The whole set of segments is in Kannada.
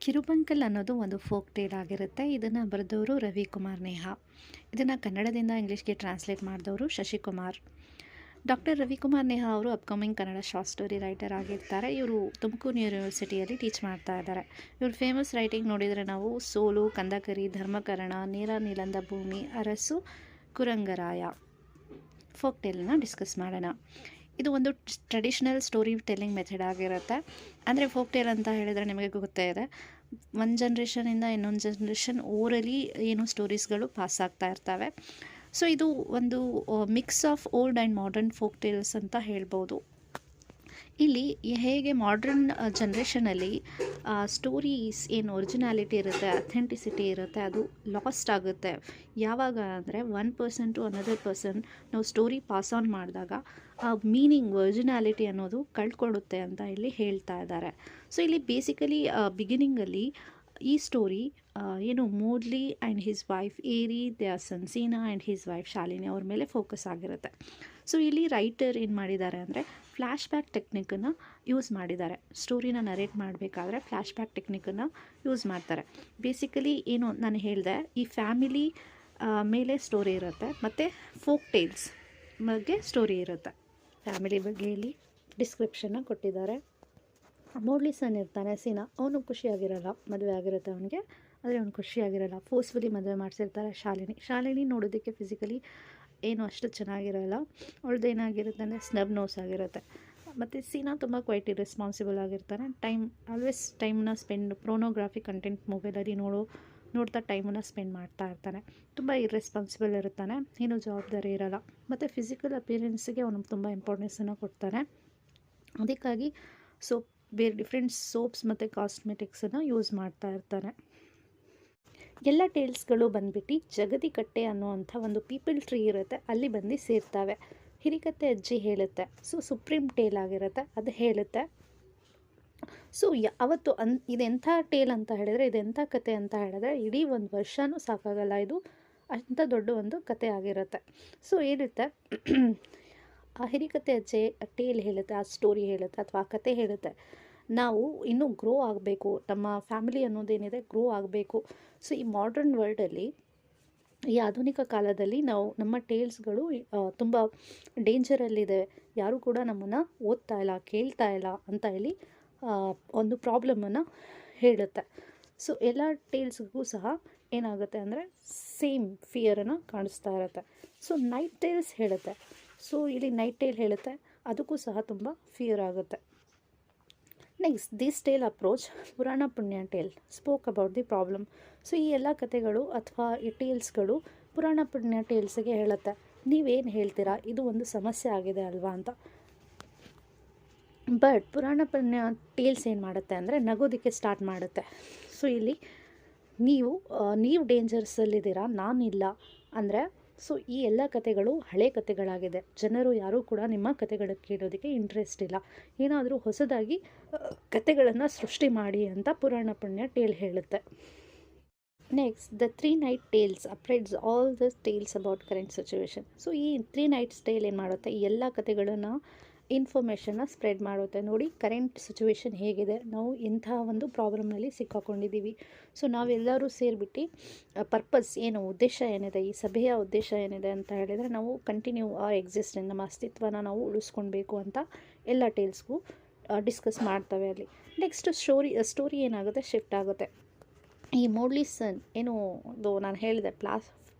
ಕಿರುಬಂಕಲ್ ಅನ್ನೋದು ಒಂದು ಫೋಕ್ ಟೇಲ್ ಆಗಿರುತ್ತೆ. ಇದನ್ನು ಬರೆದವರು ರವಿಕುಮಾರ್ ನೇಹಾ. ಇದನ್ನು ಕನ್ನಡದಿಂದ ಇಂಗ್ಲೀಷ್ಗೆ ಟ್ರಾನ್ಸ್ಲೇಟ್ ಮಾಡಿದವರು ಶಶಿಕುಮಾರ್. ಡಾಕ್ಟರ್ ರವಿಕುಮಾರ್ ನೇಹಾ ಅವರು upcoming Kannada short story writer ಆಗಿರ್ತಾರೆ. ಇವರು ತುಮಕೂರು ಯೂನಿವರ್ಸಿಟಿಯಲ್ಲಿ ಟೀಚ್ ಮಾಡ್ತಾ ಇದ್ದಾರೆ. ಇವ್ರ ಫೇಮಸ್ ರೈಟಿಂಗ್ ನೋಡಿದರೆ ನಾವು ಸೋಲು, ಕಂದಕರಿ, ಧರ್ಮಕರಣ, ನೀರ ನೀಲಂದ ಭೂಮಿ, ಅರಸು, ಕುರಂಗರಾಯ ಫೋಕ್ ಟೇಲನ್ನು ಡಿಸ್ಕಸ್ ಮಾಡೋಣ. ಇದು ಒಂದು ಟ್ರೆಡಿಷ್ನಲ್ ಸ್ಟೋರಿ ಟೆಲ್ಲಿಂಗ್ ಮೆಥಡ್ ಆಗಿರುತ್ತೆ. ಅಂದರೆ ಫೋಕ್ ಟೇಲ್ ಅಂತ ಹೇಳಿದರೆ ನಿಮಗೆ ಗೊತ್ತೇ ಇದೆ, ಒಂದು ಜನ್ರೇಷನಿಂದ ಇನ್ನೊಂದು ಜನ್ರೇಷನ್ ಓರಲಿ ಏನು ಸ್ಟೋರೀಸ್ಗಳು ಪಾಸ್ ಆಗ್ತಾ ಇರ್ತವೆ. ಸೊ ಇದು ಒಂದು mix of old and modern folk tales ಅಂತ ಹೇಳ್ಬೋದು. ಇಲ್ಲಿ ಹೇಗೆ ಮಾಡ್ರನ್ ಜನ್ರೇಷನಲ್ಲಿ ಸ್ಟೋರೀಸ್ ಏನು ಒರಿಜಿನಾಲಿಟಿ ಇರುತ್ತೆ, ಅಥೆಂಟಿಸಿಟಿ ಇರುತ್ತೆ, ಅದು ಲಾಸ್ಟ್ ಆಗುತ್ತೆ. ಯಾವಾಗ ಅಂದರೆ one person to another person ನಾವು ಸ್ಟೋರಿ ಪಾಸ್ ಆನ್ ಮಾಡಿದಾಗ ಆ ಮೀನಿಂಗ್, ಒರಿಜಿನಾಲಿಟಿ ಅನ್ನೋದು ಕಳ್ಕೊಳ್ಳುತ್ತೆ ಅಂತ ಇಲ್ಲಿ ಹೇಳ್ತಾ ಇದ್ದಾರೆ. ಸೊ ಇಲ್ಲಿ ಬೇಸಿಕಲಿ ಬಿಗಿನಿಂಗಲ್ಲಿ ಈ ಸ್ಟೋರಿ ಏನು Modli and his wife Eri, the son Seena and his wife Shalini ಅವ್ರ ಮೇಲೆ ಫೋಕಸ್ ಆಗಿರುತ್ತೆ. ಸೊ ಇಲ್ಲಿ ರೈಟರ್ ಏನು ಮಾಡಿದ್ದಾರೆ ಅಂದರೆ ಫ್ಲ್ಯಾಶ್ ಬ್ಯಾಕ್ ಟೆಕ್ನಿಕನ್ನು ಯೂಸ್ ಮಾಡಿದ್ದಾರೆ. ಸ್ಟೋರಿನ ನರೇಟ್ ಮಾಡಬೇಕಾದ್ರೆ ಫ್ಲ್ಯಾಶ್ ಬ್ಯಾಕ್ ಟೆಕ್ನಿಕನ್ನು ಯೂಸ್ ಮಾಡ್ತಾರೆ. ಬೇಸಿಕಲಿ ಏನು ನಾನು ಹೇಳಿದೆ, ಈ ಫ್ಯಾಮಿಲಿ ಮೇಲೆ ಸ್ಟೋರಿ ಇರುತ್ತೆ ಮತ್ತು ಫೋಕ್ ಟೇಲ್ಸ್ ಬಗ್ಗೆ ಸ್ಟೋರಿ ಇರುತ್ತೆ. ಫ್ಯಾಮಿಲಿ ಬಗ್ಗೆ ಇಲ್ಲಿ ಡಿಸ್ಕ್ರಿಪ್ಷನ್ನ ಕೊಟ್ಟಿದ್ದಾರೆ. ಮೋಡ್ಲಿ ಸನ್ ಇರ್ತಾನೆ ಸೀನಾ, ಅವನು ಖುಷಿಯಾಗಿರಲ್ಲ, ಮದುವೆ ಆಗಿರುತ್ತೆ ಅವನಿಗೆ, ಆದರೆ ಅವ್ನು ಖುಷಿಯಾಗಿರಲ್ಲ. ಫೋರ್ಸ್ಫುಲಿ ಮದುವೆ ಮಾಡಿಸಿರ್ತಾರೆ ಶಾಲಿನಿ ನೋಡೋದಕ್ಕೆ ಫಿಸಿಕಲಿ ಏನು ಅಷ್ಟು ಚೆನ್ನಾಗಿರೋಲ್ಲ. ಅವಳದ್ದು ಏನಾಗಿರುತ್ತೆ ಅಂದರೆ ಸ್ನಬ್ ನೋಸ್ ಆಗಿರುತ್ತೆ. ಮತ್ತು ಸೀನಾ ತುಂಬ ಕ್ವೈಟ್ ಇರೆಸ್ಪಾನ್ಸಿಬಲ್ ಆಗಿರ್ತಾನೆ. ಆಲ್ವೇಸ್ ಟೈಮ್ನ ಸ್ಪೆಂಡ್ ಪ್ರೋನೋಗ್ರಾಫಿ ಕಂಟೆಂಟ್ ಮೊಬೈಲಲ್ಲಿ ನೋಡ್ತಾ ಟೈಮನ್ನು ಸ್ಪೆಂಡ್ ಮಾಡ್ತಾ ಇರ್ತಾನೆ. ತುಂಬ ಇರ್ರೆಸ್ಪಾನ್ಸಿಬಲ್ ಇರ್ತಾನೆ, ಏನೂ ಜವಾಬ್ದಾರಿ ಇರೋಲ್ಲ. ಮತ್ತು ಫಿಸಿಕಲ್ ಅಪಿಯರೆನ್ಸಿಗೆ ಅವನು ತುಂಬ ಇಂಪಾರ್ಟೆನ್ಸನ್ನು ಕೊಡ್ತಾನೆ. ಅದಕ್ಕಾಗಿ ಬೇರೆ ಡಿಫ್ರೆಂಟ್ ಸೋಪ್ಸ್ ಮತ್ತು ಕಾಸ್ಮೆಟಿಕ್ಸನ್ನು ಯೂಸ್ ಮಾಡ್ತಾ ಇರ್ತಾನೆ. ಎಲ್ಲ ಟೇಲ್ಸ್ಗಳು ಬಂದ್ಬಿಟ್ಟು ಜಗದಿಕಟ್ಟೆ ಅನ್ನೋವಂಥ ಒಂದು ಪೀಪಲ್ ಟ್ರೀ ಇರುತ್ತೆ, ಅಲ್ಲಿ ಬಂದು ಸೇರ್ತವೆ. ಹಿರಿಕತೆ ಅಜ್ಜಿ ಹೇಳುತ್ತೆ. ಸೊ ಸುಪ್ರೀಂ ಟೇಲ್ ಆಗಿರುತ್ತೆ, ಅದು ಹೇಳುತ್ತೆ. ಸೊ ಅವತ್ತು ಇದೆಂಥ ಟೇಲ್ ಅಂತ ಹೇಳಿದ್ರೆ, ಇದೆಂಥ ಕತೆ ಅಂತ ಹೇಳಿದ್ರೆ ಇಡೀ ಒಂದು ವರ್ಷವೂ ಸಾಕಾಗಲ್ಲ. ಇದು ಅಂಥ ದೊಡ್ಡ ಒಂದು ಕತೆ ಆಗಿರುತ್ತೆ. ಸೊ ಏನಿರುತ್ತೆ, ಆ ಹಿರಿಕತೆ ಅಜ್ಜಿ ಟೇಲ್ ಹೇಳುತ್ತೆ, ಆ ಸ್ಟೋರಿ ಹೇಳುತ್ತೆ ಅಥವಾ ಆ ಕತೆ ಹೇಳುತ್ತೆ, ನಾವು ಇನ್ನೂ ಗ್ರೋ ಆಗಬೇಕು, ನಮ್ಮ ಫ್ಯಾಮಿಲಿ ಅನ್ನೋದೇನಿದೆ ಗ್ರೋ ಆಗಬೇಕು. ಸೊ ಈ ಮಾಡ್ರನ್ ವರ್ಲ್ಡಲ್ಲಿ, ಈ ಆಧುನಿಕ ಕಾಲದಲ್ಲಿ ನಮ್ಮ ಟೇಲ್ಸ್ಗಳು ತುಂಬ ಡೇಂಜರಲ್ಲಿದೆ, ಯಾರೂ ಕೂಡ ನಮ್ಮನ್ನು ಓದ್ತಾ ಇಲ್ಲ, ಕೇಳ್ತಾ ಇಲ್ಲ ಅಂತ ಹೇಳಿ ಒಂದು ಪ್ರಾಬ್ಲಮನ್ನು ಹೇಳುತ್ತೆ. ಸೊ ಎಲ್ಲ ಟೇಲ್ಸ್ಗೂ ಸಹ ಏನಾಗುತ್ತೆ ಅಂದರೆ ಸೇಮ್ ಫಿಯರನ್ನು ಕಾಣಿಸ್ತಾ ಇರುತ್ತೆ. ಸೊ ನೈಟ್ ಟೇಲ್ಸ್ ಹೇಳುತ್ತೆ. ಸೊ ಇಲ್ಲಿ ನೈಟ್ ಟೇಲ್ ಹೇಳುತ್ತೆ, ಅದಕ್ಕೂ ಸಹ ತುಂಬ ಫಿಯರ್ ಆಗುತ್ತೆ. ನೆಕ್ಸ್ಟ್ ದಿಸ್ ಟೇಲ್ ಅಪ್ರೋಚ್ ಪುರಾಣ ಪುಣ್ಯ tale spoke about the problem. So ಈ ಎಲ್ಲ ಕಥೆಗಳು ಅಥವಾ ಈ ಟೇಲ್ಸ್ಗಳು ಪುರಾಣ ಪುಣ್ಯ ಟೇಲ್ಸ್ಗೆ ಹೇಳುತ್ತೆ, ನೀವೇನು ಹೇಳ್ತೀರಾ, ಇದು ಒಂದು ಸಮಸ್ಯೆ ಆಗಿದೆ ಅಲ್ವಾ ಅಂತ. ಬಟ್ ಪುರಾಣ ಪುಣ್ಯ ಟೇಲ್ಸ್ ಏನು ಮಾಡುತ್ತೆ ಅಂದರೆ ನಗೋದಕ್ಕೆ ಸ್ಟಾರ್ಟ್ ಮಾಡುತ್ತೆ. ಸೊ ಇಲ್ಲಿ ನೀವು ಡೇಂಜರ್ಸಲ್ಲಿದ್ದೀರಾ, ನಾನಿಲ್ಲ ಅಂದರೆ, ಸೊ ಈ ಎಲ್ಲ ಕಥೆಗಳು ಹಳೆ ಕಥೆಗಳಾಗಿದೆ. ಜನರು ಯಾರೂ ಕೂಡ ನಿಮ್ಮ ಕಥೆಗಳು ಕೇಳೋದಕ್ಕೆ ಇಂಟ್ರೆಸ್ಟ್ ಇಲ್ಲ, ಏನಾದರೂ ಹೊಸದಾಗಿ ಕಥೆಗಳನ್ನು ಸೃಷ್ಟಿ ಮಾಡಿ ಅಂತ ಪುರಾಣ ಪುಣ್ಯ ಟೇಲ್ ಹೇಳುತ್ತೆ. Next the 3 night tales upbraids all the tales about current situation. So ಈ 3 ನೈಟ್ಸ್ ಟೇಲ್ ಏನು ಮಾಡುತ್ತೆ, ಈ ಎಲ್ಲ ಕಥೆಗಳನ್ನು ಇನ್ಫಾರ್ಮೇಷನ್ನ ಸ್ಪ್ರೆಡ್ ಮಾಡುತ್ತೆ. ನೋಡಿ ಕರೆಂಟ್ ಸಿಚುವೇಶನ್ ಹೇಗಿದೆ, ನಾವು ಇಂಥ ಒಂದು ಪ್ರಾಬ್ಲಮ್ನಲ್ಲಿ ಸಿಕ್ಕಾಕೊಂಡಿದ್ದೀವಿ. ಸೊ ನಾವೆಲ್ಲರೂ ಸೇರಿಬಿಟ್ಟು ಪರ್ಪಸ್ ಏನು, ಉದ್ದೇಶ ಏನಿದೆ, ಈ ಸಭೆಯ ಉದ್ದೇಶ ಏನಿದೆ ಅಂತ ಹೇಳಿದರೆ, ನಾವು ಕಂಟಿನ್ಯೂ ಎಕ್ಸಿಸ್ಟೆನ್ಸ್, ನಮ್ಮ ಅಸ್ತಿತ್ವನ ನಾವು ಉಳಿಸ್ಕೊಳ್ಬೇಕು ಅಂತ ಎಲ್ಲ ಟೇಲ್ಸ್ಗೂ ಡಿಸ್ಕಸ್ ಮಾಡ್ತವೆ ಅಲ್ಲಿ. ನೆಕ್ಸ್ಟ್ ಸ್ಟೋರಿ ಏನಾಗುತ್ತೆ, ಶಿಫ್ಟ್ ಆಗುತ್ತೆ. ಈ ಮೋಡ್ಲಿ ಸನ್ ಏನು ನಾನು ಹೇಳಿದೆ,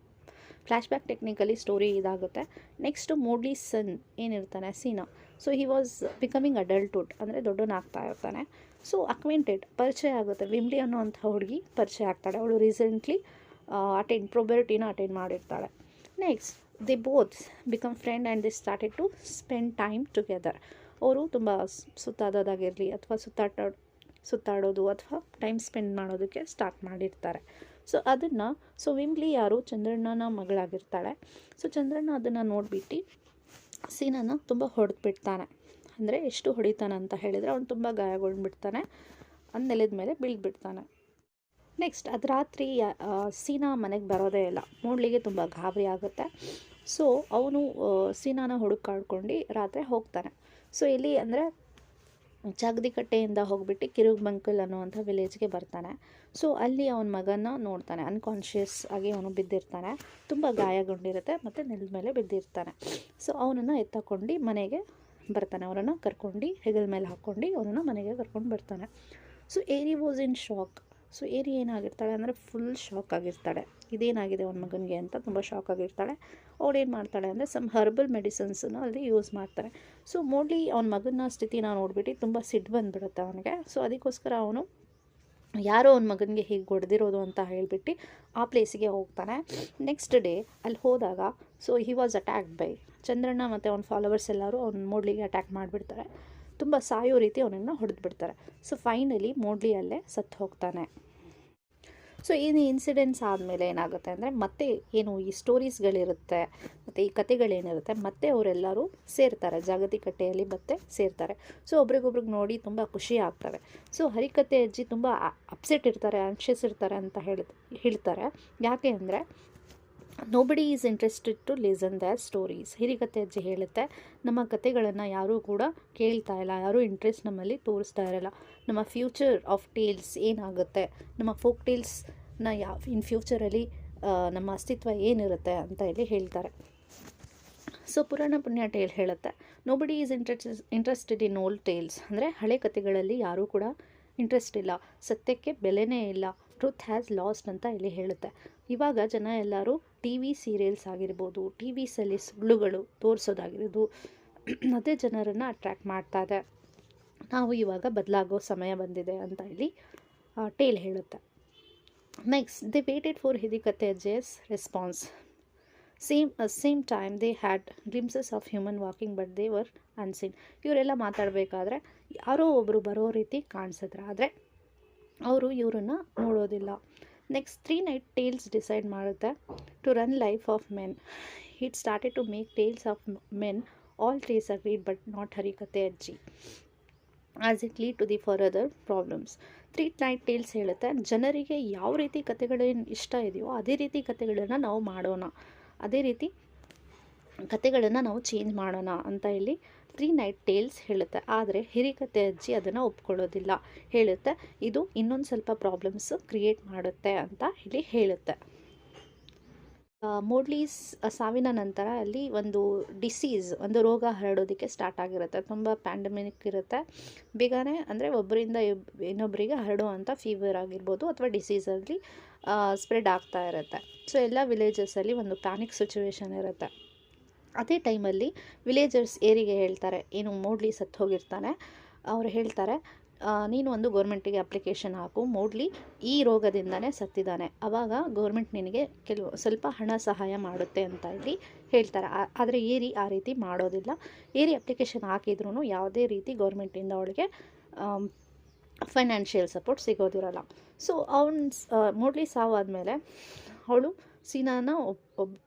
ಫ್ಲ್ಯಾಶ್ ಬ್ಯಾಕ್ ಟೆಕ್ನಿಕಲಿ ಸ್ಟೋರಿ ಇದಾಗುತ್ತೆ. ನೆಕ್ಸ್ಟು ಮೋಡ್ಲಿ ಸನ್ ಏನಿರ್ತಾನೆ Seena, so he was becoming adulthood, ಅಂದರೆ ದೊಡ್ಡವನಾಗ್ತಾ ಇರ್ತಾನೆ. ಸೊ ಅಕ್ವೆಂಟೆಡ್, ಪರಿಚಯ ಆಗುತ್ತೆ. ವಿಮ್ಲಿ ಅನ್ನೋವಂಥ ಹುಡುಗಿ ಪರಿಚಯ ಆಗ್ತಾಳೆ. ಅವಳು ರೀಸೆಂಟ್ಲಿ ಪ್ರೊಬರ್ಟಿನ ಅಟೆಂಡ್ ಮಾಡಿರ್ತಾಳೆ. Next they both become friend and they started to spend time together. ಅವರು ತುಂಬ ಸುತ್ತಾಡೋದಾಗಿರಲಿ ಅಥವಾ ಸುತ್ತಾಡೋದು ಅಥವಾ ಟೈಮ್ ಸ್ಪೆಂಡ್ ಮಾಡೋದಕ್ಕೆ ಸ್ಟಾರ್ಟ್ ಮಾಡಿರ್ತಾರೆ. ಸೊ ವಿಮ್ಲಿ ಯಾರು, ಚಂದ್ರಣ್ಣನ ಮಗಳಾಗಿರ್ತಾಳೆ. ಸೊ ಚಂದ್ರಣ್ಣ ಅದನ್ನು ನೋಡಿಬಿಟ್ಟು ಸೀನನ್ನು ತುಂಬ ಹೊಡೆದ್ಬಿಡ್ತಾನೆ. ಅಂದರೆ ಎಷ್ಟು ಹೊಡಿತಾನೆ ಅಂತ ಹೇಳಿದರೆ, ಅವನು ತುಂಬ ಗಾಯಗೊಂಡ್ಬಿಡ್ತಾನೆ, ಅದು ನೆಲದ ಮೇಲೆ ಬೀಳ್ಬಿಡ್ತಾನೆ. ನೆಕ್ಸ್ಟ್ ಅದು ರಾತ್ರಿ ಸೀನಾ ಮನೆಗೆ ಬರೋದೇ ಇಲ್ಲ. ಮೋಡ್ಲಿಗೆ ತುಂಬ ಗಾಬರಿ ಆಗುತ್ತೆ. ಸೊ ಅವನು ಸೀನಾನ ಹುಡುಕಾಡ್ಕೊಂಡು ರಾತ್ರಿ ಹೋಗ್ತಾನೆ. ಸೊ ಇಲ್ಲಿ ಅಂದರೆ ಜಾಗದಿಕಟ್ಟೆಯಿಂದ ಹೋಗ್ಬಿಟ್ಟು ಕಿರುಗಬಂಕಲ್ ಅನ್ನುವಂಥ ವಿಲೇಜ್ಗೆ ಬರ್ತಾನೆ. ಸೊ ಅಲ್ಲಿ ಅವನ ಮಗನ ನೋಡ್ತಾನೆ. ಅನ್ಕಾನ್ಷಿಯಸ್ ಆಗಿ ಅವನು ಬಿದ್ದಿರ್ತಾನೆ, ತುಂಬ ಗಾಯಗೊಂಡಿರುತ್ತೆ ಮತ್ತು ನೆಲದ ಮೇಲೆ ಬಿದ್ದಿರ್ತಾನೆ. ಸೊ ಅವನನ್ನು ಎತ್ತಕೊಂಡು ಮನೆಗೆ ಬರ್ತಾನೆ, ಅವರನ್ನು ಕರ್ಕೊಂಡು ಹೆಗಲ ಮೇಲೆ ಹಾಕ್ಕೊಂಡು ಅವನನ್ನು ಮನೆಗೆ ಕರ್ಕೊಂಡು ಬರ್ತಾನೆ. ಸೊ ಏರಿ ವಾಸ್ ಇನ್ ಶಾಕ್. ಸೊ ಏರಿ ಏನಾಗಿರ್ತಾಳೆ ಅಂದರೆ ಫುಲ್ ಶಾಕ್ ಆಗಿರ್ತಾಳೆ, ಇದೇನಾಗಿದೆ ಅವನ ಮಗನಿಗೆ ಅಂತ ತುಂಬ ಶಾಕ್ ಆಗಿರ್ತಾಳೆ. ಅವಳೇನು ಮಾಡ್ತಾಳೆ ಅಂದರೆ ಸಮ್ ಹರ್ಬಲ್ ಮೆಡಿಸಿನ್ಸನ್ನು ಅಲ್ಲಿ ಯೂಸ್ ಮಾಡ್ತಾರೆ. ಸೊ ಮೋಡ್ಲಿ ಅವನ ಮಗನ ಸ್ಥಿತಿನ ನೋಡಿಬಿಟ್ಟು ತುಂಬ ಸಿಟ್ಟು ಬಂದುಬಿಡುತ್ತೆ ಅವನಿಗೆ. ಸೊ ಅದಕ್ಕೋಸ್ಕರ ಅವನು ಯಾರೋ ಅವನ ಮಗನಿಗೆ ಹೀಗೆ ಹೊಡೆದಿರೋದು ಅಂತ ಹೇಳಿಬಿಟ್ಟು ಆ ಪ್ಲೇಸಿಗೆ ಹೋಗ್ತಾನೆ. ನೆಕ್ಸ್ಟ್ ಡೇ ಅಲ್ಲಿ ಹೋದಾಗ so he was attacked by Chandranna ಮತ್ತು ಅವನ ಫಾಲೋವರ್ಸ್ ಎಲ್ಲರೂ ಅವ್ನ ಮೋಡ್ಲಿಗೆ ಅಟ್ಯಾಕ್ ಮಾಡಿಬಿಡ್ತಾರೆ. ತುಂಬ ಸಾಯೋ ರೀತಿ ಅವನನ್ನು ಹೊಡೆದ್ಬಿಡ್ತಾರೆ. ಸೊ ಫೈನಲಿ ಮೋಡ್ಲಿ ಅಲ್ಲೇ ಸತ್ತು ಹೋಗ್ತಾನೆ. ಸೊ ಈ ಇನ್ಸಿಡೆಂಟ್ಸ್ ಆದಮೇಲೆ ಏನಾಗುತ್ತೆ ಅಂದರೆ ಮತ್ತೆ ಏನು ಈ ಸ್ಟೋರೀಸ್ಗಳಿರುತ್ತೆ ಮತ್ತು ಈ ಕತೆಗಳೇನಿರುತ್ತೆ ಮತ್ತೆ ಅವರೆಲ್ಲರೂ ಸೇರ್ತಾರೆ, ಜಾಗತಿಕಟ್ಟೆಯಲ್ಲಿ ಮತ್ತೆ ಸೇರ್ತಾರೆ. ಸೊ ಒಬ್ರಿಗೊಬ್ರಿಗೆ ನೋಡಿ ತುಂಬ ಖುಷಿ ಆಗ್ತವೆ. ಸೊ ಹರಿಕತೆ ಅಜ್ಜಿ ತುಂಬ ಅಪ್ಸೆಟ್ ಇರ್ತಾರೆ, ಆಂಕ್ಷಿಯಸ್ ಇರ್ತಾರೆ ಅಂತ ಹೇಳ್ತಾರೆ. ಯಾಕೆ ಅಂದರೆ nobody is interested to listen their stories. Hirikathe Ajji ಹೇಳುತ್ತೆ, ನಮ್ಮ ಕತೆಗಳನ್ನು ಯಾರೂ ಕೂಡ ಕೇಳ್ತಾ ಇಲ್ಲ, ಯಾರೂ ಇಂಟ್ರೆಸ್ಟ್ ನಮ್ಮಲ್ಲಿ ತೋರಿಸ್ತಾ ಇರಲ್ಲ. ನಮ್ಮ ಫ್ಯೂಚರ್ ಆಫ್ ಟೇಲ್ಸ್ ಏನಾಗುತ್ತೆ, ನಮ್ಮ ಫೋಕ್ ಟೇಲ್ಸ್ನ ಇನ್ ಫ್ಯೂಚರಲ್ಲಿ ನಮ್ಮ ಅಸ್ತಿತ್ವ ಏನಿರುತ್ತೆ ಅಂತ ಇಲ್ಲಿ ಹೇಳ್ತಾರೆ. ಸೊ ಪುರಾಣ ಪುಣ್ಯ ಟೇಲ್ ಹೇಳುತ್ತೆ, nobody is interested in old tales. ಅಂದರೆ ಹಳೆ ಕತೆಗಳಲ್ಲಿ ಯಾರೂ ಕೂಡ ಇಂಟ್ರೆಸ್ಟ್ ಇಲ್ಲ, ಸತ್ಯಕ್ಕೆ ಬೆಲೆನೇ ಇಲ್ಲ, ಟ್ರುತ್ ಹ್ಯಾಸ್ ಲಾಸ್ಟ್ ಅಂತ ಇಲ್ಲಿ ಹೇಳುತ್ತೆ. ಇವಾಗ ಜನ ಎಲ್ಲರೂ ಟಿ ವಿ ಸೀರಿಯಲ್ಸ್ ಆಗಿರ್ಬೋದು, ಟಿ ವಿಸಲ್ಲಿ ಸುಳ್ಳುಗಳು ತೋರಿಸೋದಾಗಿರೋದು ಅದೇ ಜನರನ್ನು ಅಟ್ರ್ಯಾಕ್ಟ್ ಮಾಡ್ತಾ ಇದೆ. ನಾವು ಇವಾಗ ಬದಲಾಗೋ ಸಮಯ ಬಂದಿದೆ ಅಂತ ಇಲ್ಲಿ ಟೇಲ್ ಹೇಳುತ್ತೆ. Next they waited for Hirikathe Ajji's response. Same time they had glimpses of human walking but they were unseen. ಇವರೆಲ್ಲ ಮಾತಾಡಬೇಕಾದ್ರೆ ಯಾರೋ ಒಬ್ಬರು ಬರೋ ರೀತಿ ಕಾಣಿಸಿದ್ರೆ, ಆದರೆ ಅವರು ಇವರನ್ನು ನೋಡೋದಿಲ್ಲ. ನೆಕ್ಸ್ಟ್ 3 ನೈಟ್ ಟೇಲ್ಸ್ ಡಿಸೈಡ್ ಮಾಡುತ್ತೆ to run life of men. It started to make tales of men. All trees agreed but not Harikathe Ajji as it lead to the further problems. 3 night tales ಹೇಳುತ್ತೆ, ಜನರಿಗೆ ಯಾವ ರೀತಿ ಕತೆಗಳೇನು ಇಷ್ಟ ಇದೆಯೋ ಅದೇ ರೀತಿ ಕತೆಗಳನ್ನು ನಾವು ಮಾಡೋಣ, ಅದೇ ರೀತಿ ಕತೆಗಳನ್ನು ನಾವು ಚೇಂಜ್ ಮಾಡೋಣ ಅಂತ ಇಲ್ಲಿ 3 ನೈಟ್ ಟೇಲ್ಸ್ ಹೇಳುತ್ತೆ. ಆದರೆ ಹಿರಿಕತೆ ಅಜ್ಜಿ ಅದನ್ನು ಒಪ್ಕೊಳ್ಳೋದಿಲ್ಲ, ಹೇಳುತ್ತೆ ಇದು ಇನ್ನೊಂದು ಸ್ವಲ್ಪ ಪ್ರಾಬ್ಲಮ್ಸ್ ಕ್ರಿಯೇಟ್ ಮಾಡುತ್ತೆ ಅಂತ ಇಲ್ಲಿ ಹೇಳುತ್ತೆ. ಮೋಡ್ಲೀಸ್ ಸಾವಿನ ನಂತರ ಅಲ್ಲಿ ಒಂದು ಡಿಸೀಸ್, ಒಂದು ರೋಗ ಹರಡೋದಕ್ಕೆ ಸ್ಟಾರ್ಟ್ ಆಗಿರುತ್ತೆ. ತುಂಬ ಪ್ಯಾಂಡಮಿಕ್ ಇರುತ್ತೆ, ಬೇಗನೆ ಅಂದರೆ ಒಬ್ಬರಿಂದ ಇನ್ನೊಬ್ಬರಿಗೆ ಹರಡುವಂಥ ಫೀವರ್ ಆಗಿರ್ಬೋದು ಅಥವಾ ಡಿಸೀಸಲ್ಲಿ ಸ್ಪ್ರೆಡ್ ಆಗ್ತಾ ಇರುತ್ತೆ. ಸೊ ಎಲ್ಲ ವಿಲೇಜಸಲ್ಲಿ ಒಂದು ಪ್ಯಾನಿಕ್ ಸಿಚುವೇಶನ್ ಇರುತ್ತೆ. ಅದೇ ಟೈಮಲ್ಲಿ ವಿಲೇಜರ್ಸ್ ಏರಿಗೆ ಹೇಳ್ತಾರೆ, ಏನು ಮೋಡ್ಲಿ ಸತ್ತು ಹೋಗಿರ್ತಾನೆ, ಅವರು ಹೇಳ್ತಾರೆ ನೀನು ಒಂದು ಗೌರ್ಮೆಂಟಿಗೆ ಅಪ್ಲಿಕೇಶನ್ ಹಾಕು, ಮೋಡ್ಲಿ ಈ ರೋಗದಿಂದನೇ ಸತ್ತಿದ್ದಾನೆ, ಆವಾಗ ಗೌರ್ಮೆಂಟ್ ನಿನಗೆ ಸ್ವಲ್ಪ ಹಣ ಸಹಾಯ ಮಾಡುತ್ತೆ ಅಂತ ಇಲ್ಲಿ ಹೇಳ್ತಾರೆ. ಆದರೆ ಏರಿ ಆ ರೀತಿ ಮಾಡೋದಿಲ್ಲ. ಏರಿ ಅಪ್ಲಿಕೇಶನ್ ಹಾಕಿದ್ರೂ ಯಾವುದೇ ರೀತಿ ಗೌರ್ಮೆಂಟಿಂದ ಅವಳಿಗೆ ಫೈನಾನ್ಷಿಯಲ್ ಸಪೋರ್ಟ್ ಸಿಗೋದಿರಲ್ಲ. ಸೊ ಮೋಡ್ಲಿ ಸಾವಾದಮೇಲೆ ಅವಳು ಸೀನಾನ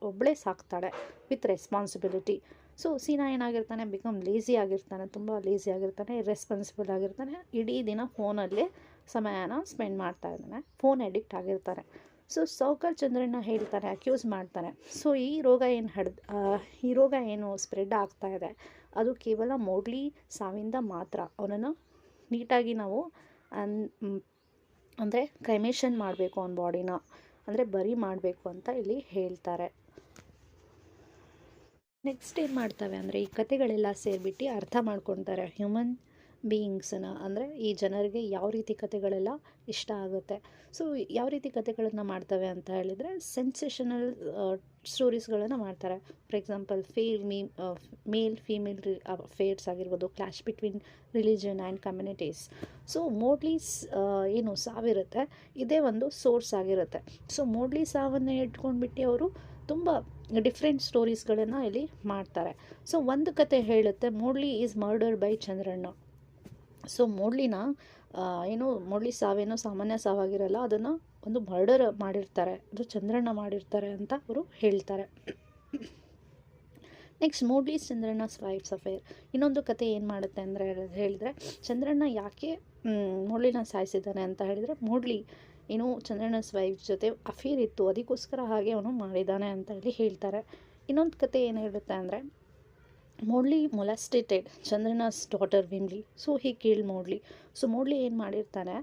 ಒಬ್ಬಳೇ ಸಾಕ್ತಾಳೆ ವಿತ್ ರೆಸ್ಪಾನ್ಸಿಬಿಲಿಟಿ. ಸೊ ಸೀನಾ ಏನಾಗಿರ್ತಾನೆ, ಬಿಕಮ್ ಲೇಸಿ ಆಗಿರ್ತಾನೆ, ತುಂಬ ಲೇಸಿ ಆಗಿರ್ತಾನೆ, ರೆಸ್ಪಾನ್ಸಿಬಲ್ ಆಗಿರ್ತಾನೆ, ಇಡೀ ದಿನ ಫೋನಲ್ಲಿ ಸಮಯನ ಸ್ಪೆಂಡ್ ಮಾಡ್ತಾ ಇದ್ದಾನೆ, ಫೋನ್ ಅಡಿಕ್ಟ್ ಆಗಿರ್ತಾನೆ. ಸೊ ಸೌಕರ್ ಚಂದ್ರಣ್ಣ ಹೇಳ್ತಾನೆ, ಅಕ್ಯೂಸ್ ಮಾಡ್ತಾನೆ, ಸೊ ಈ ರೋಗ ಏನು ಸ್ಪ್ರೆಡ್ ಆಗ್ತಾ ಇದೆ ಅದು ಕೇವಲ ಮೋಡ್ಲಿ ಸಾವಿಂದ ಮಾತ್ರ. ಅವನನ್ನು ನೀಟಾಗಿ ನಾವು ಅಂದರೆ ಕ್ರೈಮೇಷನ್ ಮಾಡಬೇಕು, ಅವನ ಬಾಡಿನ ಅಂದರೆ ಬರಿ ಮಾಡಬೇಕು ಅಂತ ಇಲ್ಲಿ ಹೇಳ್ತಾರೆ. ನೆಕ್ಸ್ಟ್ ಏನು ಮಾಡ್ತವೆ ಅಂದರೆ ಈ ಕತೆಗಳೆಲ್ಲ ಸೇರಿಬಿಟ್ಟು ಅರ್ಥ ಮಾಡ್ಕೊತಾರೆ ಹ್ಯೂಮನ್ ಬೀಯಿಂಗ್ಸನ್ನು. ಅಂದರೆ ಈ ಜನರಿಗೆ ಯಾವ ರೀತಿ ಕತೆಗಳೆಲ್ಲ ಇಷ್ಟ ಆಗುತ್ತೆ. ಸೊ ಯಾವ ರೀತಿ ಕತೆಗಳನ್ನು ಮಾಡ್ತವೆ ಅಂತ ಹೇಳಿದರೆ ಸೆನ್ಸೇಷನಲ್ ಸ್ಟೋರೀಸ್ಗಳನ್ನು ಮಾಡ್ತಾರೆ. For example male female affairs ಆಗಿರ್ಬೋದು, clash between religion and communities. So Modli's ಏನು ಸಾವಿರುತ್ತೆ ಇದೇ ಒಂದು ಸೋರ್ಸ್ ಆಗಿರುತ್ತೆ. ಸೊ ಮೋಡ್ಲಿ ಸಾವನ್ನು ಇಟ್ಕೊಂಡ್ಬಿಟ್ಟು ಅವರು ತುಂಬ ಡಿಫ್ರೆಂಟ್ ಸ್ಟೋರೀಸ್ಗಳನ್ನು ಇಲ್ಲಿ ಮಾಡ್ತಾರೆ. ಸೊ ಒಂದು ಕತೆ ಹೇಳುತ್ತೆ, Modli is murder by Chandranna. So Modli ಸಾವೇನೋ ಸಾಮಾನ್ಯ ಸಾವಾಗಿರಲ್ಲ, ಅದನ್ನು ಒಂದು ಮರ್ಡರ್ ಮಾಡಿರ್ತಾರೆ, ಅದು ಚಂದ್ರಣ್ಣ ಮಾಡಿರ್ತಾರೆ ಅಂತ ಅವರು ಹೇಳ್ತಾರೆ. Next Modli Chandranna's wife's affair. ಇನ್ನೊಂದು ಕತೆ ಏನು ಮಾಡುತ್ತೆ ಅಂದರೆ ಹೇಳಿದರೆ, ಚಂದ್ರಣ್ಣ ಯಾಕೆ ಮೋಡ್ಲಿನ ಸಾಯಿಸಿದ್ದಾನೆ ಅಂತ ಹೇಳಿದರೆ, ಮೋಡ್ಲಿ ಚಂದ್ರಣ್ಣಸ್ ವೈಫ್ ಜೊತೆ ಅಫೇರ್ ಇತ್ತು, ಅದಕ್ಕೋಸ್ಕರ ಹಾಗೆ ಅವನು ಮಾಡಿದ್ದಾನೆ ಅಂತ ಹೇಳಿ ಹೇಳ್ತಾರೆ. ಇನ್ನೊಂದು ಕತೆ ಏನು ಹೇಳುತ್ತೆ ಅಂದರೆ, Modli molested Chandranna's daughter Vimli. So he killed Modli. So Modli ಏನು ಮಾಡಿರ್ತಾನೆ,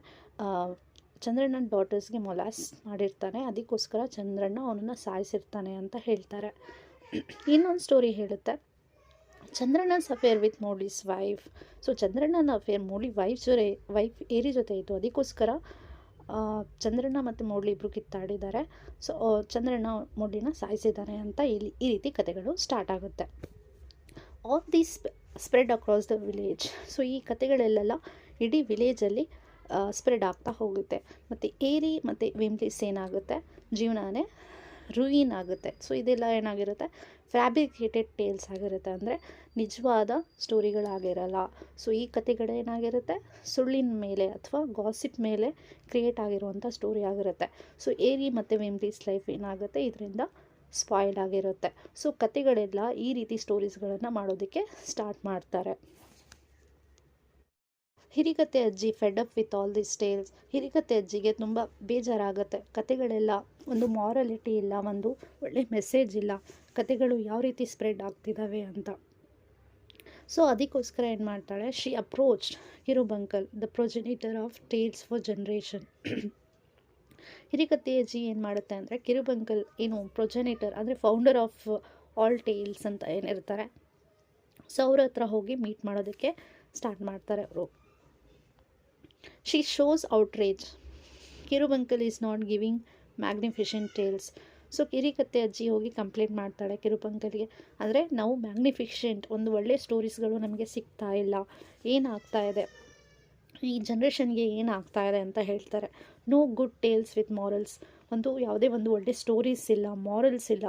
ಚಂದ್ರಣ್ಣನ ಡಾಟರ್ಸ್ಗೆ ಮೊಲಾಸ್ ಮಾಡಿರ್ತಾನೆ, ಅದಕ್ಕೋಸ್ಕರ ಚಂದ್ರಣ್ಣ ಅವನನ್ನು ಸಾಯಿಸಿರ್ತಾನೆ ಅಂತ ಹೇಳ್ತಾರೆ. ಇನ್ನೊಂದು ಸ್ಟೋರಿ ಹೇಳುತ್ತೆ, ಚಂದ್ರಣ್ಣನ affair with Modli's wife. So ಚಂದ್ರಣ್ಣನ ಅಫೇರ್ ಮೋಡ್ಲಿ ವೈಫ್ ಏರಿ ಜೊತೆ ಇತ್ತು, ಅದಕ್ಕೋಸ್ಕರ ಚಂದ್ರಣ್ಣ ಮತ್ತು ಮೋಡ್ಲಿ ಇಬ್ಬರು ಕಿತ್ತಾಡಿದ್ದಾರೆ. ಸೊ ಚಂದ್ರಣ್ಣ ಮೋಡ್ಲಿನ ಸಾಯಿಸಿದ್ದಾನೆ ಅಂತ ಈ ರೀತಿ ಕಥೆಗಳು ಸ್ಟಾರ್ಟ್ ಆಗುತ್ತೆ. All these spread across the village. So ಈ ಕಥೆಗಳೆಲ್ಲ ಇಡೀ ವಿಲೇಜಲ್ಲಿ ಸ್ಪ್ರೆಡ್ ಆಗ್ತಾ ಹೋಗುತ್ತೆ. ಮತ್ತು ಏರಿ ಮತ್ತು ವಿಮ್ಲಿಸ್ ಏನಾಗುತ್ತೆ, ಜೀವನನೇ ರೂಯಿನ್ ಆಗುತ್ತೆ. ಸೊ ಇದೆಲ್ಲ ಏನಾಗಿರುತ್ತೆ, ಫ್ಯಾಬ್ರಿಕೇಟೆಡ್ ಟೇಲ್ಸ್ ಆಗಿರುತ್ತೆ, ಅಂದರೆ ನಿಜವಾದ ಸ್ಟೋರಿಗಳಾಗಿರಲ್ಲ. ಸೊ ಈ ಕಥೆಗಳೇನಾಗಿರುತ್ತೆ, ಸುಳ್ಳಿನ ಮೇಲೆ ಅಥವಾ ಗಾಸಿಪ್ ಮೇಲೆ ಕ್ರಿಯೇಟ್ ಆಗಿರುವಂಥ ಸ್ಟೋರಿ ಆಗಿರುತ್ತೆ. ಸೊ ಏರಿ ಮತ್ತು ವಿಮ್ಲಿಸ್ ಲೈಫ್ ಏನಾಗುತ್ತೆ, ಇದರಿಂದ ಸ್ಪಾಯ್ಲ್ ಆಗಿರುತ್ತೆ. ಸೊ ಕಥೆಗಳೆಲ್ಲ ಈ ರೀತಿ ಸ್ಟೋರೀಸ್ಗಳನ್ನು ಮಾಡೋದಕ್ಕೆ ಸ್ಟಾರ್ಟ್ ಮಾಡ್ತಾರೆ. Hirikathe Ajji fed up with all this tales. Hirikathe ಅಜ್ಜಿಗೆ ತುಂಬ ಬೇಜಾರಾಗುತ್ತೆ, ಕತೆಗಳೆಲ್ಲ ಒಂದು ಮಾರಲಿಟಿ ಇಲ್ಲ, ಒಂದು ಒಳ್ಳೆ ಮೆಸೇಜ್ ಇಲ್ಲ, ಕತೆಗಳು ಯಾವ ರೀತಿ ಸ್ಪ್ರೆಡ್ ಆಗ್ತಿದ್ದಾವೆ ಅಂತ. ಸೊ ಅದಕ್ಕೋಸ್ಕರ ಏನು ಮಾಡ್ತಾಳೆ, she approach Kirubankal, the progenitor of tales for generation. Hirikathe Ajji ಏನು ಮಾಡುತ್ತೆ ಅಂದರೆ, ಕಿರುಬಂಕಲ್ ಏನು ಪ್ರೊಜೆನಿಟರ್ ಅಂದರೆ ಫೌಂಡರ್ ಆಫ್ ಆಲ್ ಟೇಲ್ಸ್ ಅಂತ ಏನಿರ್ತಾರೆ, ಸೊ ಅವ್ರ ಹತ್ರ ಹೋಗಿ ಮೀಟ್ ಮಾಡೋದಕ್ಕೆ ಸ್ಟಾರ್ಟ್ ಮಾಡ್ತಾರೆ ಅವರು. She shows outrage, Kirubankal is not giving magnificent tales. So Kirikathe Ajji ಹೋಗಿ ಕಂಪ್ಲೇಂಟ್ ಮಾಡ್ತಾಳೆ ಕಿರುಬಂಕಲ್ಗೆ, ಅಂದರೆ ನಾವು ಮ್ಯಾಗ್ನಿಫಿಷೆಂಟ್ ಒಂದು ಒಳ್ಳೆ ಸ್ಟೋರೀಸ್ಗಳು ನಮಗೆ ಸಿಗ್ತಾ ಇಲ್ಲ, ಏನಾಗ್ತಾ ಇದೆ ಈ ಜನ್ರೇಷನ್ಗೆ ಏನಾಗ್ತಾ ಇದೆ ಅಂತ ಹೇಳ್ತಾರೆ. No good tales with morals, ಯಾವುದೇ ಒಂದು ಒಳ್ಳೆ ಸ್ಟೋರೀಸ್ ಇಲ್ಲ, ಮಾರಲ್ಸ್ ಇಲ್ಲ.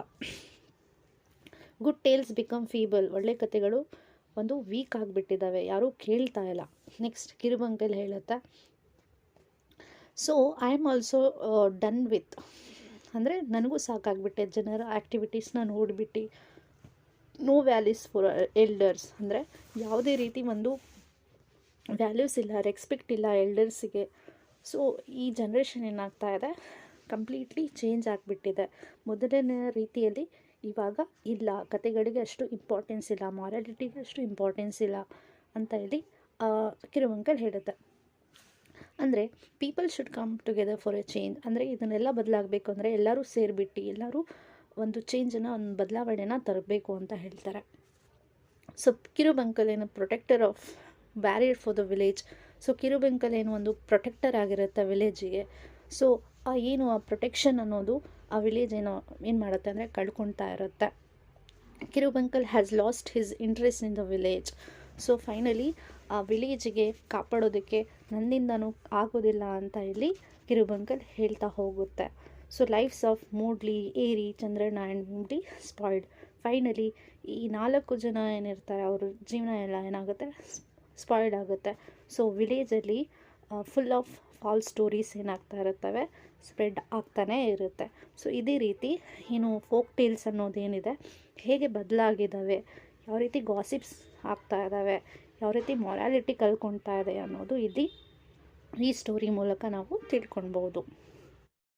ಗುಡ್ ಟೇಲ್ಸ್ ಬಿಕಮ್ ಫೀಬಲ್, ಒಳ್ಳೆ ಕಥೆಗಳು ಒಂದು ವೀಕ್ ಆಗಿಬಿಟ್ಟಿದ್ದಾವೆ, ಯಾರೂ ಕೇಳ್ತಾ ಇಲ್ಲ. ನೆಕ್ಸ್ಟ್ ಕಿರುಬಂಕಲ್ ಹೇಳುತ್ತೆ, so I am also done with, ಅಂದರೆ ನನಗೂ ಸಾಕಾಗ್ಬಿಟ್ಟೆ ಜನರ ಆ್ಯಕ್ಟಿವಿಟೀಸ್ನ ನೋಡಿಬಿಟ್ಟು. ನೋ ವ್ಯಾಲ್ಯೂಸ್ ಫಾರ್ ಎಲ್ಡರ್ಸ್, ಅಂದರೆ ಯಾವುದೇ ರೀತಿ ಒಂದು ವ್ಯಾಲ್ಯೂಸ್ ಇಲ್ಲ, ರೆಸ್ಪೆಕ್ಟ್ ಇಲ್ಲ ಎಲ್ಡರ್ಸಿಗೆ. ಸೊ ಈ ಜನ್ರೇಷನ್ ಏನಾಗ್ತಾ ಇದೆ, ಕಂಪ್ಲೀಟ್ಲಿ ಚೇಂಜ್ ಆಗಿಬಿಟ್ಟಿದೆ. ಮೊದಲನೇ ರೀತಿಯಲ್ಲಿ ಇವಾಗ ಇಲ್ಲ, ಕತೆಗಳಿಗೆ ಅಷ್ಟು ಇಂಪಾರ್ಟೆನ್ಸ್ ಇಲ್ಲ, ಮಾರಾಲಿಟಿಗೆ ಅಷ್ಟು ಇಂಪಾರ್ಟೆನ್ಸ್ ಇಲ್ಲ ಅಂತ ಹೇಳಿ ಕಿರುಬಂಕಲ್ ಹೇಳುತ್ತೆ. ಅಂದರೆ people should come together for A change, ಅಂದರೆ ಇದನ್ನೆಲ್ಲ ಬದಲಾಗಬೇಕು ಅಂದರೆ ಎಲ್ಲರೂ ಸೇರಿಬಿಟ್ಟು ಎಲ್ಲರೂ ಒಂದು ಚೇಂಜನ್ನು, ಒಂದು ಬದಲಾವಣೆನ ತರಬೇಕು ಅಂತ ಹೇಳ್ತಾರೆ. ಸೊ ಕಿರುಬಂಕಲ್ ಏನು protector of barrier for the village. So Kirubankal ಏನು ಒಂದು ಪ್ರೊಟೆಕ್ಟರ್ ಆಗಿರುತ್ತೆ ವಿಲೇಜಿಗೆ. ಸೊ ಏನು ಆ ಪ್ರೊಟೆಕ್ಷನ್ ಅನ್ನೋದು ಆ ವಿಲೇಜ್ ಏನು ಮಾಡುತ್ತೆ ಅಂದರೆ ಕಳ್ಕೊಳ್ತಾ ಇರುತ್ತೆ. Kirubankal has lost his interest in the village. So finally ಆ ವಿಲೇಜಿಗೆ ಕಾಪಾಡೋದಕ್ಕೆ ನನ್ನಿಂದನೂ ಆಗೋದಿಲ್ಲ ಅಂತ ಹೇಳಿ ಕಿರುಬಂಕಲ್ ಹೇಳ್ತಾ ಹೋಗುತ್ತೆ. ಸೊ ಲೈಫ್ಸ್ ಆಫ್ ಮೋಡ್ಲಿ, ಏರಿ, ಚಂದ್ರಣ್ಣ ಆ್ಯಂಡ್ ವಿಮ್ಲಿ ಸ್ಪಾಯ್ಲ್ಡ್. ಫೈನಲಿ ಈ 4 ಜನ ಏನಿರ್ತಾರೆ ಅವ್ರ ಜೀವನ ಎಲ್ಲ ಏನಾಗುತ್ತೆ, ಸ್ಪಾಯ್ಲ್ಡ್ ಆಗುತ್ತೆ. ಸೊ ವಿಲೇಜಲ್ಲಿ ಫುಲ್ ಆಫ್ ಫಾಲ್ಸ್ ಸ್ಟೋರೀಸ್ ಏನಾಗ್ತಾ ಇರುತ್ತವೆ, ಸ್ಪ್ರೆಡ್ ಆಗ್ತಾನೇ ಇರುತ್ತೆ. ಸೊ ಇದೇ ರೀತಿ ಏನು ಫೋಕ್ ಟೇಲ್ಸ್ ಅನ್ನೋದೇನಿದೆ ಹೇಗೆ ಬದಲಾಗಿದ್ದಾವೆ, ಯಾವ ರೀತಿ ಗಾಸಿಪ್ಸ್ ಆಗ್ತಾ ಇದ್ದಾವೆ, ಯಾವ ರೀತಿ ಮೊರಾಲಿಟಿ ಕಳ್ಕೊಳ್ತಾ ಇದೆ ಅನ್ನೋದು ಇಲ್ಲಿ ಈ ಸ್ಟೋರಿ ಮೂಲಕ ನಾವು ತಿಳ್ಕೊಳ್ಬೋದು.